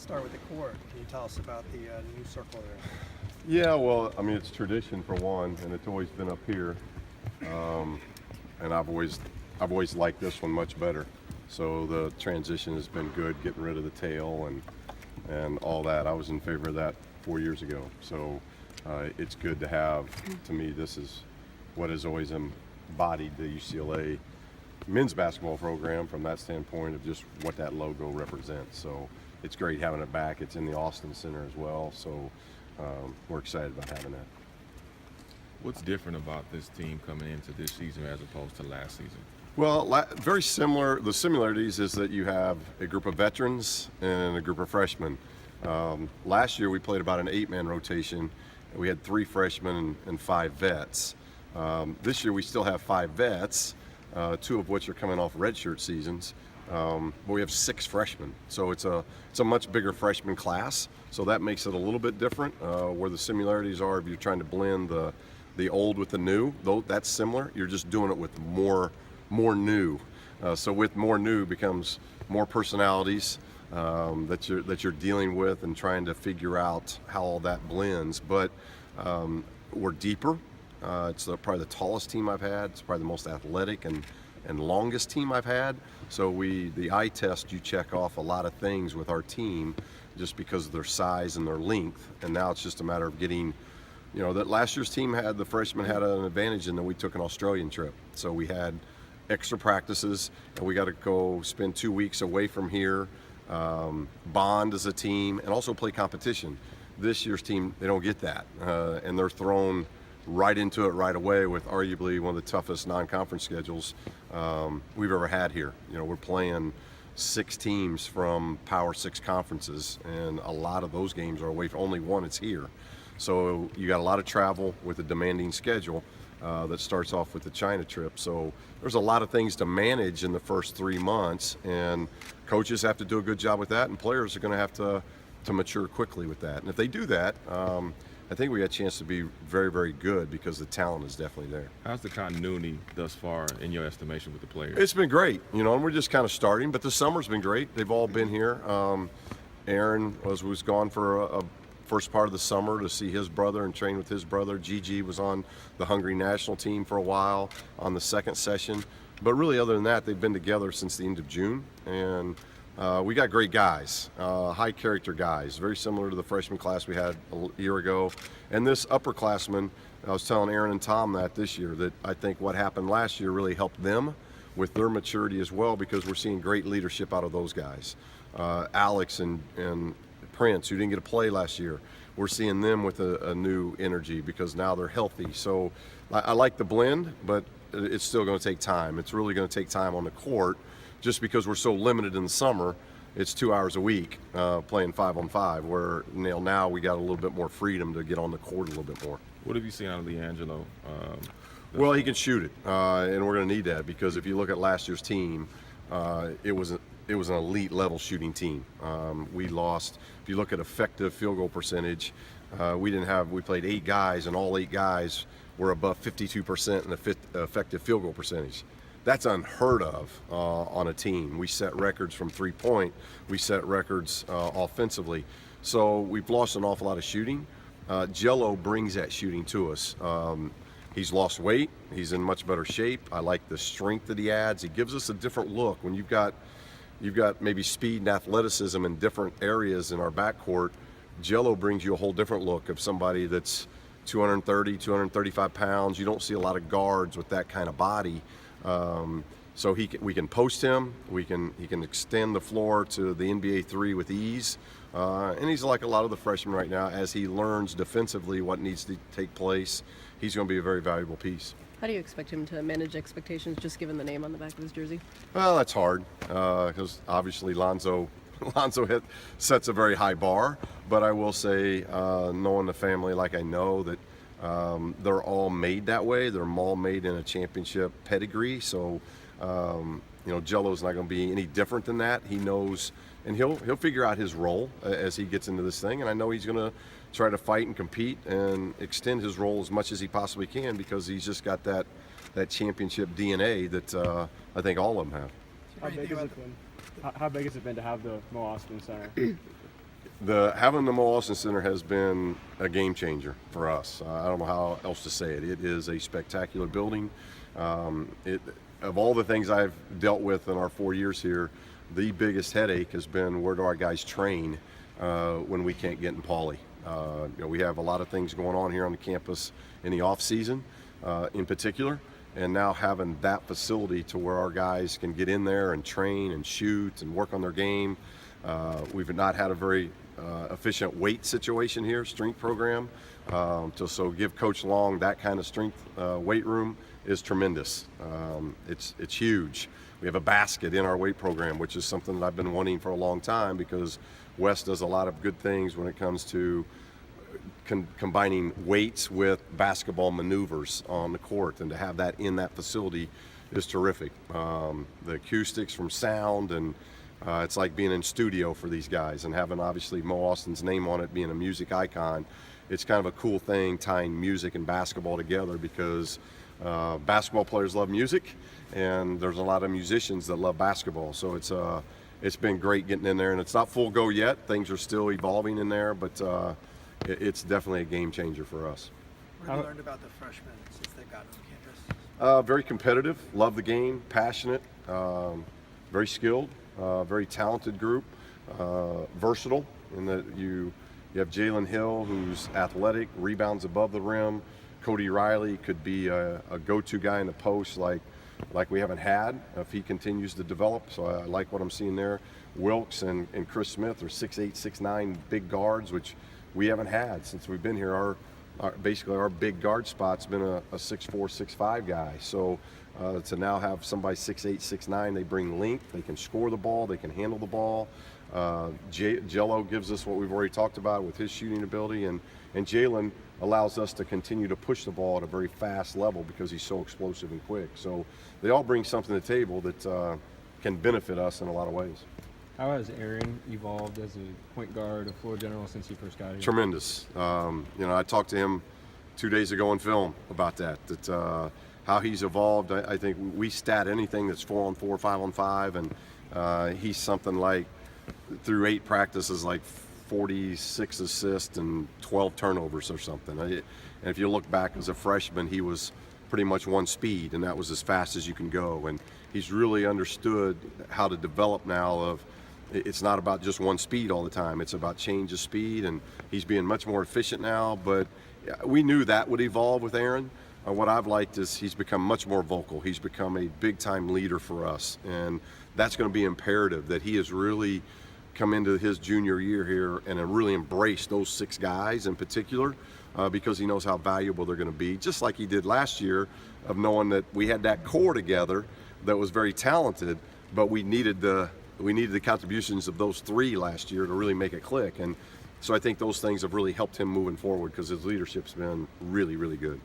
start with the court. Can you tell us about the new circle there? Yeah, well, I mean, it's tradition for one, and it's always been up here. And I've always liked this one much better. So the transition has been good, getting rid of the tail and all that. I was in favor of that 4 years ago. So it's good to have. To me, this is what has always embodied the UCLA men's basketball program from that standpoint of just what that logo represents. So it's great having it back. It's in the Austin Center as well. So we're excited about having that. What's different about this team coming into this season as opposed to last season? Well, very similar. The similarities is that you have a group of veterans and a group of freshmen. Last year we played about an 8-man rotation. We had 3 freshmen and 5 vets. This year we still have 5 vets, 2 of which are coming off redshirt seasons. But we have 6 freshmen, so it's a much bigger freshman class. So that makes it a little bit different. Where the similarities are, if you're trying to blend the old with the new, though that's similar. You're just doing it with more new. So with more new becomes more personalities that you're dealing with and trying to figure out how all that blends. But we're deeper. It's probably the tallest team I've had. It's probably the most athletic and longest team I've had. So the eye test, you check off a lot of things with our team just because of their size and their length. And now it's just a matter of getting, that last year's team the freshmen had an advantage in that we took an Australian trip. So we had extra practices and we got to go spend 2 weeks away from here, bond as a team, and also play competition. This year's team, they don't get that. And they're thrown right into it right away with arguably one of the toughest non-conference schedules we've ever had here. We're playing 6 teams from Power 6 conferences, and a lot of those games are away from only one. It's here. So you got a lot of travel with a demanding schedule that starts off with the China trip. So there's a lot of things to manage in the first 3 months, and coaches have to do a good job with that, and players are going to have to mature quickly with that. And if they do that, I think we got a chance to be very, very good because the talent is definitely there. How's the continuity thus far in your estimation with the players? It's been great, and we're just kind of starting, but the summer's been great. They've all been here. Aaron was gone for a first part of the summer to see his brother and train with his brother. Gigi was on the Hungary national team for a while on the second session. But really, other than that, they've been together since the end of June. And we got great guys, high character guys, very similar to the freshman class we had a year ago. And this upperclassman, I was telling Aaron and Tom that this year, that I think what happened last year really helped them with their maturity as well, because we're seeing great leadership out of those guys. Alex and Prince, who didn't get a play last year, we're seeing them with a new energy because now they're healthy. So I like the blend, but it's still going to take time. It's really going to take time on the court just because we're so limited in the summer. It's 2 hours a week playing 5-on-5, where now we got a little bit more freedom to get on the court a little bit more. What have you seen out of Leangelo? Well, he can shoot it, and we're going to need that because if you look at last year's team, it was an elite level shooting team. We lost. If you look at effective field goal percentage, we played 8 guys, and all 8 guys were above 52% in the effective field goal percentage. That's unheard of on a team. We set records from 3-point. We set records offensively. So we've lost an awful lot of shooting. Jello brings that shooting to us. He's lost weight. He's in much better shape. I like the strength that he adds. He gives us a different look. When you've got maybe speed and athleticism in different areas in our backcourt, Jello brings you a whole different look of somebody that's 230, 235 pounds. You don't see a lot of guards with that kind of body. So we can post him. He can extend the floor to the NBA 3 with ease. And he's like a lot of the freshmen right now. As he learns defensively what needs to take place, he's going to be a very valuable piece. How do you expect him to manage expectations, just given the name on the back of his jersey? Well, that's hard because obviously Lonzo sets a very high bar. But I will say, knowing the family like I know, that they're all made that way. They're all made in a championship pedigree. So, Jello's not going to be any different than that. He knows, and he'll figure out his role as he gets into this thing. And I know he's going to try to fight and compete and extend his role as much as he possibly can because he's just got that championship DNA that I think all of them have. How big has it been to have the Mo Austin Center? Having the Mo Austin Center has been a game changer for us. I don't know how else to say it. It is a spectacular building. Of all the things I've dealt with in our 4 years here, the biggest headache has been where do our guys train when we can't get in Pauley. We have a lot of things going on here on the campus in the off season, in particular, and now having that facility to where our guys can get in there and train and shoot and work on their game. We've not had a very efficient weight situation here, strength program. So give Coach Long that kind of strength weight room is tremendous. It's huge. We have a basket in our weight program, which is something that I've been wanting for a long time because Wes does a lot of good things when it comes to combining weights with basketball maneuvers on the court, and to have that in that facility is terrific. The acoustics from sound, and it's like being in studio for these guys, and having obviously Mo Austin's name on it, being a music icon. It's kind of a cool thing tying music and basketball together because basketball players love music, and there's a lot of musicians that love basketball. So it's been great getting in there, and it's not full go yet. Things are still evolving in there, but it's definitely a game changer for us. What have you learned about the freshmen since they got on campus? Very competitive, love the game, passionate, very skilled, very talented group, versatile in that you have Jalen Hill, who's athletic, rebounds above the rim. Cody Riley could be a go-to guy in the post like we haven't had if he continues to develop. So I like what I'm seeing there. Wilkes and Chris Smith are 6'8", 6'9" big guards, which we haven't had since we've been here. Basically our big guard spot's been a 6'4", 6'5" guy. So to now have somebody 6'8", 6'9", they bring length, they can score the ball, they can handle the ball. Jello gives us what we've already talked about with his shooting ability, and Jalen allows us to continue to push the ball at a very fast level because he's so explosive and quick. So they all bring something to the table that can benefit us in a lot of ways. How has Aaron evolved as a point guard, a floor general since he first got here? Tremendous. I talked to him 2 days ago in film about that how he's evolved. I think we stat anything that's 4-on-4, 5-on-5, and he's something like through 8 practices like 46 assists and 12 turnovers or something. And if you look back as a freshman, he was pretty much one speed, and that was as fast as you can go. And he's really understood how to develop now. It's not about just one speed all the time. It's about change of speed, and he's being much more efficient now. But we knew that would evolve with Aaron. What I've liked is he's become much more vocal. He's become a big-time leader for us, and that's going to be imperative that he has really come into his junior year here and really embrace those 6 guys in particular because he knows how valuable they're going to be, just like he did last year, of knowing that we had that core together that was very talented, but we needed the contributions of those 3 last year to really make it click. And so I think those things have really helped him moving forward because his leadership's been really, really good.